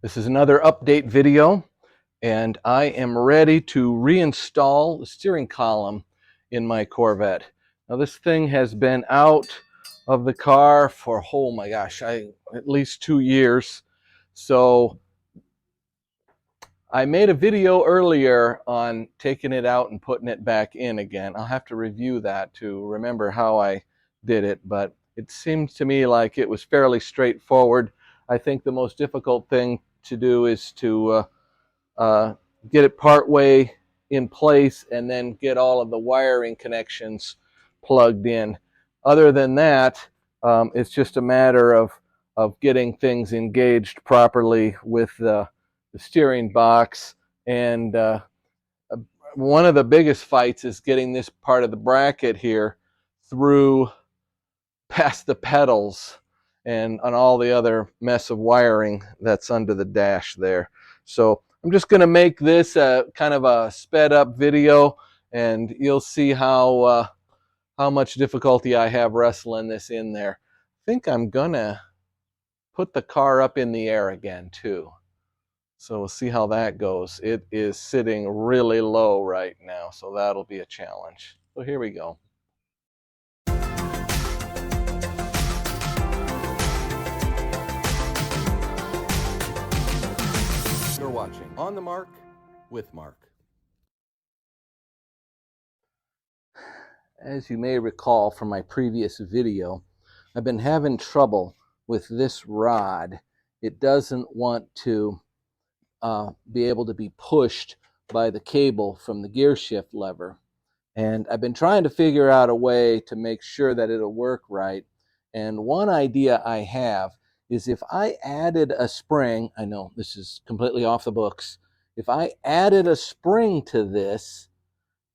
This is another update video, and I am ready to reinstall the steering column in my Corvette. Now this thing has been out of the car for, oh my gosh, at least 2 years. So I made a video earlier on taking it out and putting it back in again. I'll have to review that to remember how I did it, but it seems to me like it was fairly straightforward. I think the most difficult thing to do is to get it partway in place and then get all of the wiring connections plugged in. Other than that, it's just a matter of getting things engaged properly with the steering box. And one of the biggest fights is getting this part of the bracket here through past the pedals and on all the other mess of wiring that's under the dash there. So I'm just going to make this a kind of a sped up video, and you'll see how much difficulty I have wrestling this in there. I think I'm gonna put the car up in the air again too. So we'll see how that goes. It is sitting really low right now, so that'll be a challenge. So here we go. You're watching On the Mark with Mark. As you may recall from my previous video, I've been having trouble with this rod. It doesn't want to be able to be pushed by the cable from the gear shift lever. And I've been trying to figure out a way to make sure that it'll work right. And one idea I have is if I added a spring, I know this is completely off the books, if I added a spring to this,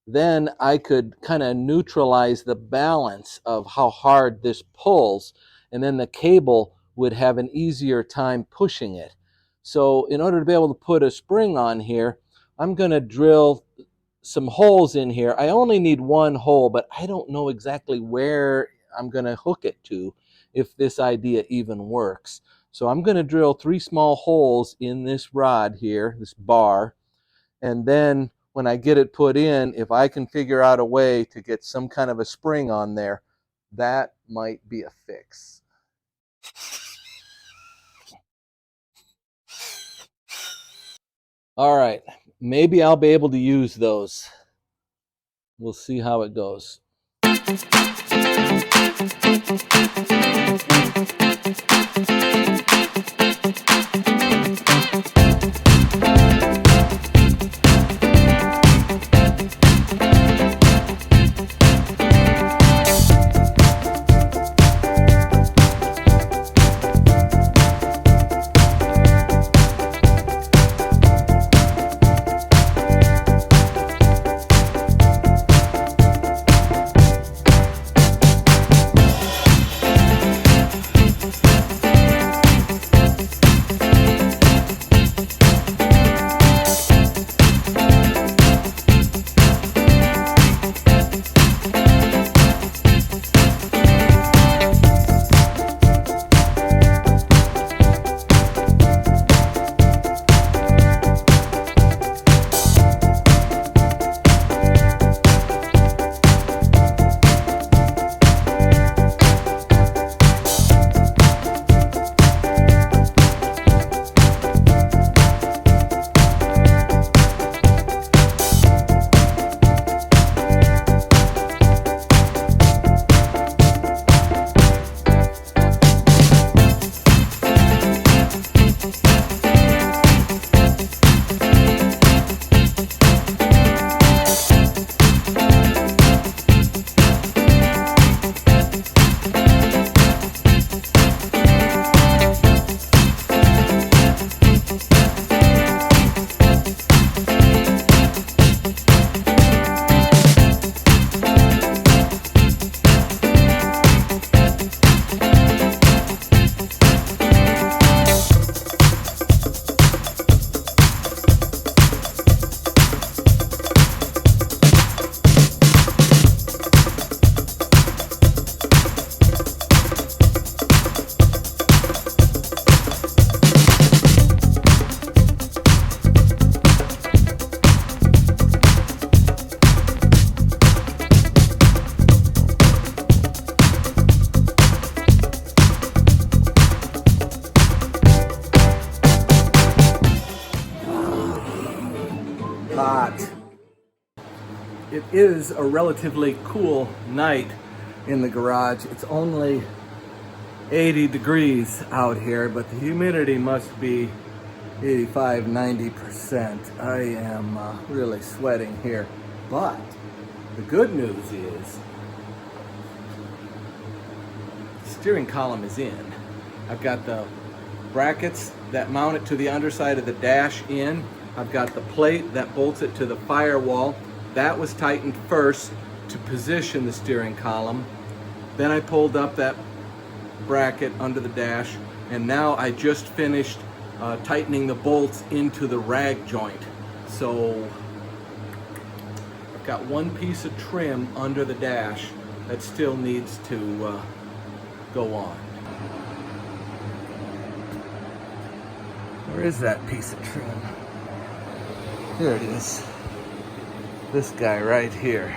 then I could kind of neutralize the balance of how hard this pulls, and then the cable would have an easier time pushing it. So in order to be able to put a spring on here, I'm going to drill some holes in here. I only need one hole, but I don't know exactly where I'm going to hook it to, if this idea even works. So I'm going to drill 3 small holes in this rod here, this bar, and then when I get it put in, if I can figure out a way to get some kind of a spring on there, that might be a fix. All right, maybe I'll be able to use those. We'll see how it goes. is a relatively cool night in the garage. It's only 80 degrees out here, but the humidity must be 85–90%. I am really sweating here. But the good news is the steering column is in. I've got the brackets that mount it to the underside of the dash in. I've got the plate that bolts it to the firewall. That was tightened first to position the steering column. Then I pulled up that bracket under the dash, and now I just finished tightening the bolts into the rag joint. So I've got one piece of trim under the dash that still needs to go on. Where is that piece of trim? Here it is. This guy right here.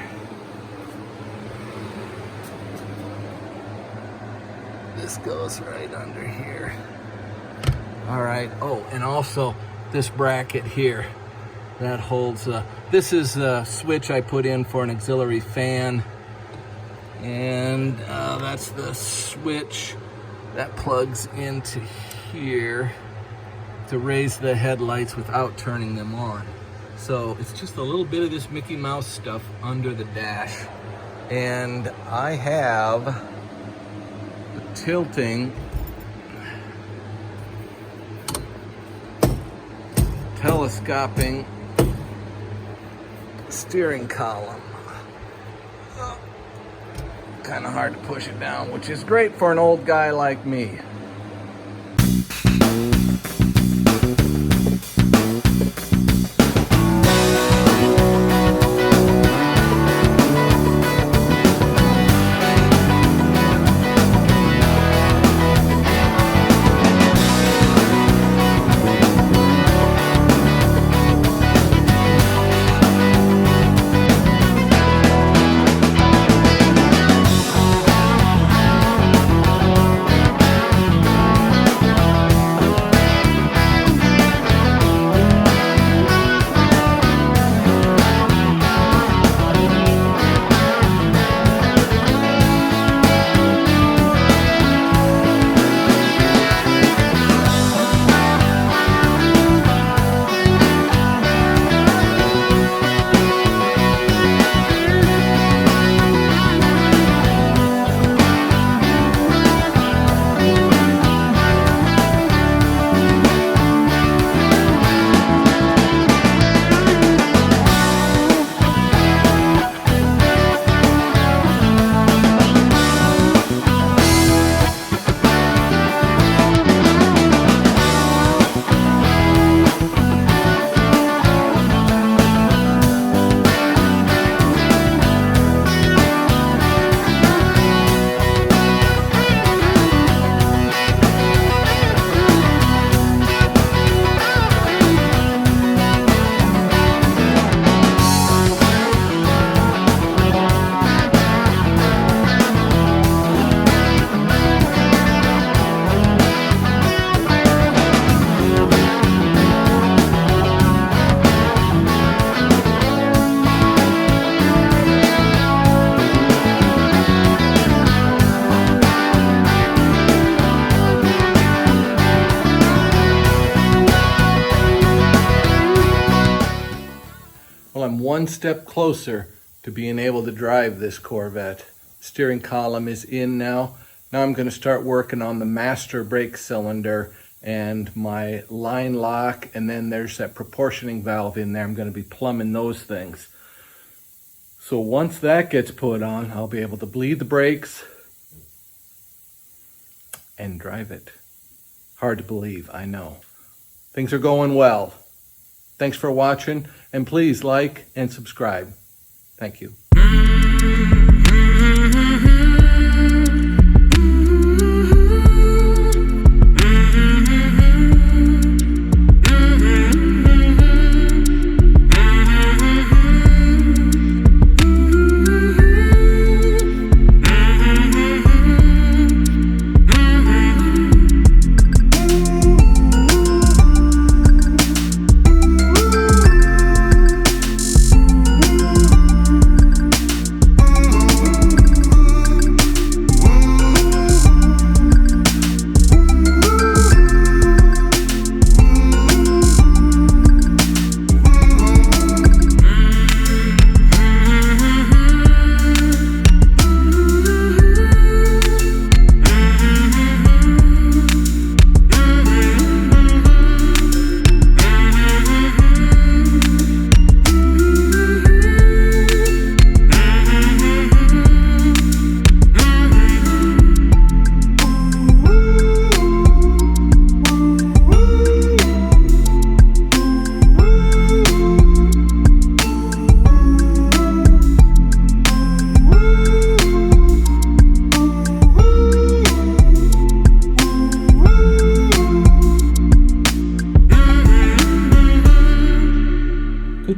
This goes right under here. All right. Oh, and also this bracket here that holds. This is the switch I put in for an auxiliary fan, and that's the switch that plugs into here to raise the headlights without turning them on. So it's just a little bit of this Mickey Mouse stuff under the dash. And I have the tilting telescoping steering column. Kind of hard to push it down, which is great for an old guy like me. Well, I'm one step closer to being able to drive this Corvette. Steering column is in now. Now I'm going to start working on the master brake cylinder and my line lock, and then there's that proportioning valve in there. I'm going to be plumbing those things. So once that gets put on, I'll be able to bleed the brakes and drive it. Hard to believe, I know. Things are going well. Thanks for watching, and please like and subscribe. Thank you.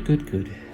Good, good, good.